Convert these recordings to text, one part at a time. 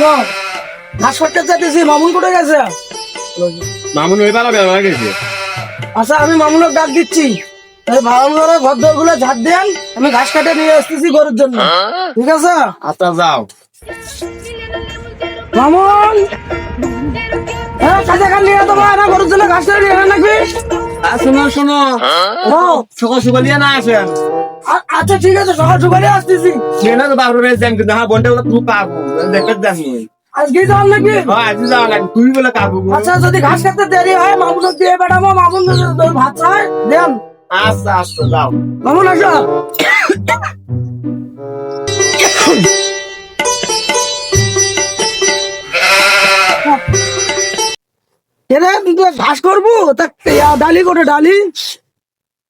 শোনো, ঘাস কাটতে চাইতেছি, মামুন কোথায় গেছে? মামুন ওই বেলা বেলা গেছে। আচ্ছা আমি মামুনের ডাক দিচ্ছি, ভালো করে ঘর দর গুলো ঝাড় দেন, আমি ঘাস কাটে নিয়ে আসতেছি গরুর জন্য, ঠিক আছে? আচ্ছা যাও। মামুন, হ্যাঁ কাজে কাল নিয়ে তোমার না গরুর জন্য ঘাস কাটে নিয়ে নাকি? শোনো শোনো, ও সকাল সকাল দিয়ে না আসেন। আচ্ছা ঠিক আছে, সকাল সকালে আসতেছি। সেটা তো বাবু বেশ দেন, কিন্তু হ্যাঁ বোনটা বলে তুই কাকু দেখে জানি। আজকেই যাও নাকি? হ্যাঁ আজ যাওয়া লাগে, তুই বলে কাকু। আচ্ছা যদি ঘাস কাটতে দেরি হয় মামুনকে দিয়ে পাঠাবো, মামুন ভাত খায় দেন। আচ্ছা আচ্ছা যাও। মামুন আসো। এরে তুই তো ঘাস করবো তা ডালি করে ডালি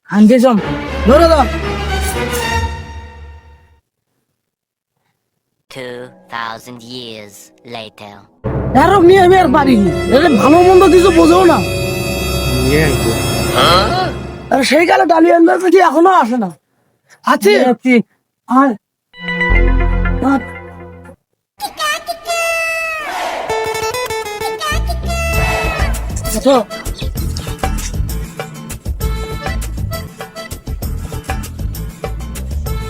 আনকে জম ধরে দাও। 2,000 years later. আরো মেয়ে মেয়ের বাড়ি এরে ভালো মন্দ কিছু বোঝো না। আর সেই কালে ডালি আনতে কি এখনো আসে না? আছে আয় আচ্ছা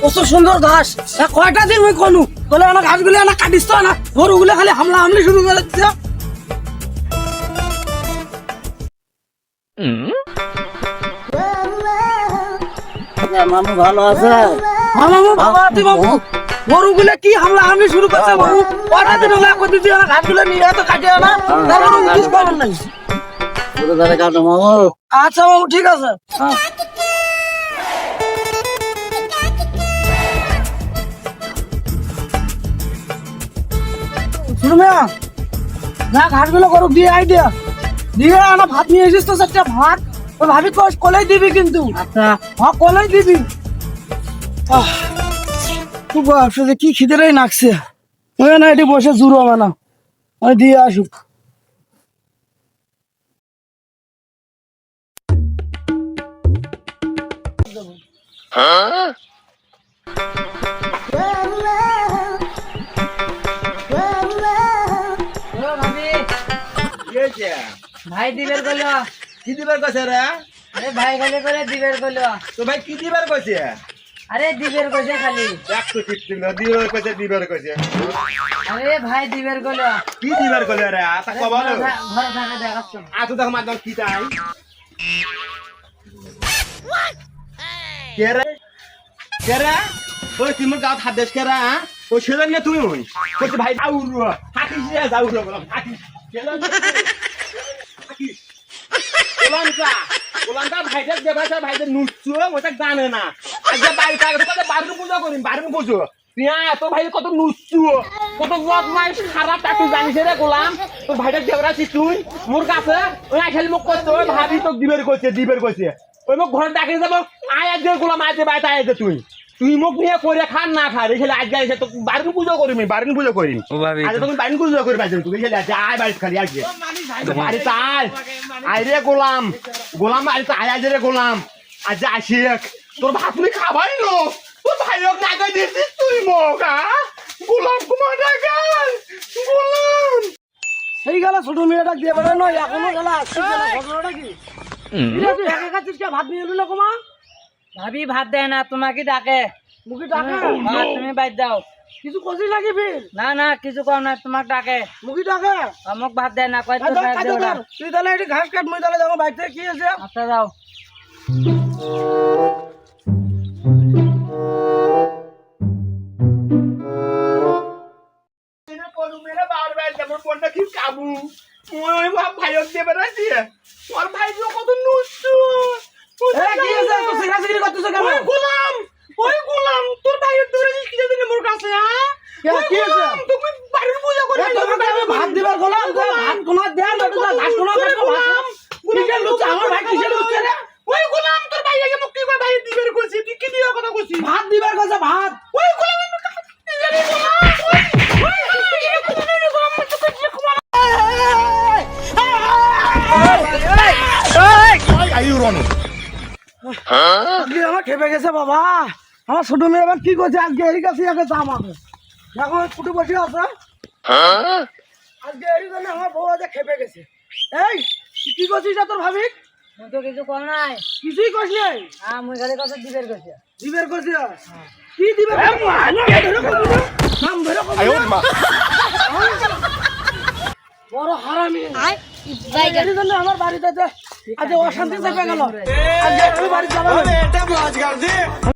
কত সুন্দর ঘাস, কয়টা দিন ওই কনু বলে না ঘাস গুলো না কাটিস তো না, গরু গুলো খালি হামলা হামলি শুরু করে দিচ্ছে। মামু ভালো আছে? হ্যাঁ মামু ভালো আছি মামু। গরু গুলো কি হামলা হামলি শুরু করছে মামু, কয়টা দিন হলো একবার দিচ্ছি না ঘাস গুলো নিয়ে তো কাটিয়ে না, তারপরে কিছু খবর নাই। আচ্ছা মামু ঠিক আছে। হ্যাঁ শুনো মিয়া, না ঘাটগুলো করুক দিয়ে আইডিয়া দিয়ে আনা ভাত নিয়ে এসিস তো চারটা ভাত, ও ভাবি কলেই দিবি কিন্তু। আচ্ছা হ্যাঁ কলেই দিবি। খুব আসলে কি খিদেরাই নাকছে, ওই না এটি বসে জুড়ো হবে না, ওই দিয়ে আসুক। ভাই দিবের কইলো, কি দিবার কইছে রে? আরে ভাই খালি করে দিবের কইলো, তো ভাই কি দিবার কইছে? আরে দিবের কইছে খালি। দেখ তো কি দিবার কইছে, দিবার কইছে। আরে ভাই দিবের কইলো, কি দিবার কইলে রে? আতা কবালো। ঘরে থাকা দেখাচ্ছ। আতো দেখ মাদন কি তাই? কে রে? কে রে? ওই তুমি গাত হাত দেশ কে রে? ওই সেজন না তুমি ওই। কইছে ভাই আউরু। হাকিস রে যাউরু বললাম। হাকিস। সেজন হাকিস। ওলানটা ভাইদের দেবাসা ভাইদের নুচ্ছু ওটা জানে না। আজকে বাড়ি থাকে তো বাড়ির পূজা করিম, বাড়ির পুজো। তুই এত ভাই কত নুচ্ছু, কত বদমাইশ খারাপ একটু জানিস রে গোলাম। তোর ভাইদের দেবরাছিস তুই মোর কাছে, ওই খালি মুখ করছে ওই ভাবি তোকে দিবের কইছে। ওই মুখ ঘরে ডাকে যাবো আয় আজকে গোলাম আজকে বাইতে আয় তুই। তুই মুখ নিয়ে করে খান না খা রে খেলে আজকে এসে তো বাড়ির পুজো করিম, বাড়ির পুজো করিম। আজ তুমি বাড়ির পুজো করি পাইছিস তুই খেলে আজকে আয় বাড়ি খালি আজকে বাড়িতে আয়। আয় রে গোলাম, গোলাম বাড়িতে আয় আজ রে গোলাম, আজ আসি তোর ভাত তুমি খাবাই নো, তোর ভাই লোক টাকা দিয়েছিস তুই মোক গোলাম কুমার টাকা গোলাম। সেই গেল ছোট মেয়েটা দিয়ে বেড়ে নয় এখনো গেল আসছে ঘটনাটা কি? তুই একা খাচ্ছিস কে? ভাত নিয়ে এলি না কুমা? ভাবি ভাত দেয় না, তোমাকে ডাকে। মুখে ডাকে তুমি বাইর যাও। কিছু করছিস নাকি ফির? না না কিছু কম না, তোমাকে ডাকে। মুখে ডাকে মোক ভাত দেয় না, কয় তো ভাত দেও না। তুই তাহলে এটি ঘাস কাট, মুই তাহলে যাবো বাইরে কি আছে। আচ্ছা যাও। ভাত দিবার গোলাম ভাত কোনা দেন ঘাস কোনা আমার ভাই কিসের লুচ্ছে রে? ওই গোলাম তোর ভাই আগে মুক্তি করে ভাই দিবের কইছি, তুই কি দিয়া কথা কইছিস? ভাত দিবার কথা ভাত ওই গোলাম দিবের গোলাম আমার খেপে গেছে বাবা, আমার ছোট মেয়ে এবার কি করছে আজকে এর কাছে আগে দাম আছে, দেখো ফুটে বসে আছে আজকে এর জন্য আমার বউ আজ খেপে গেছে। এই তুই কি করছিস তোর ভাবি? মুই তো কিছু কম নাই। কিছুই করছ নাই? হ্যাঁ মুই খালি কত দিবের কইছি। দিবের করছিস? কি দিবের? নাম ধরে কবি না। বড় হারামি। এর জন্য আমার বাড়িতে আজ অশান্তি চেপে গেল। আজকে আমি বাড়ি যাবো না।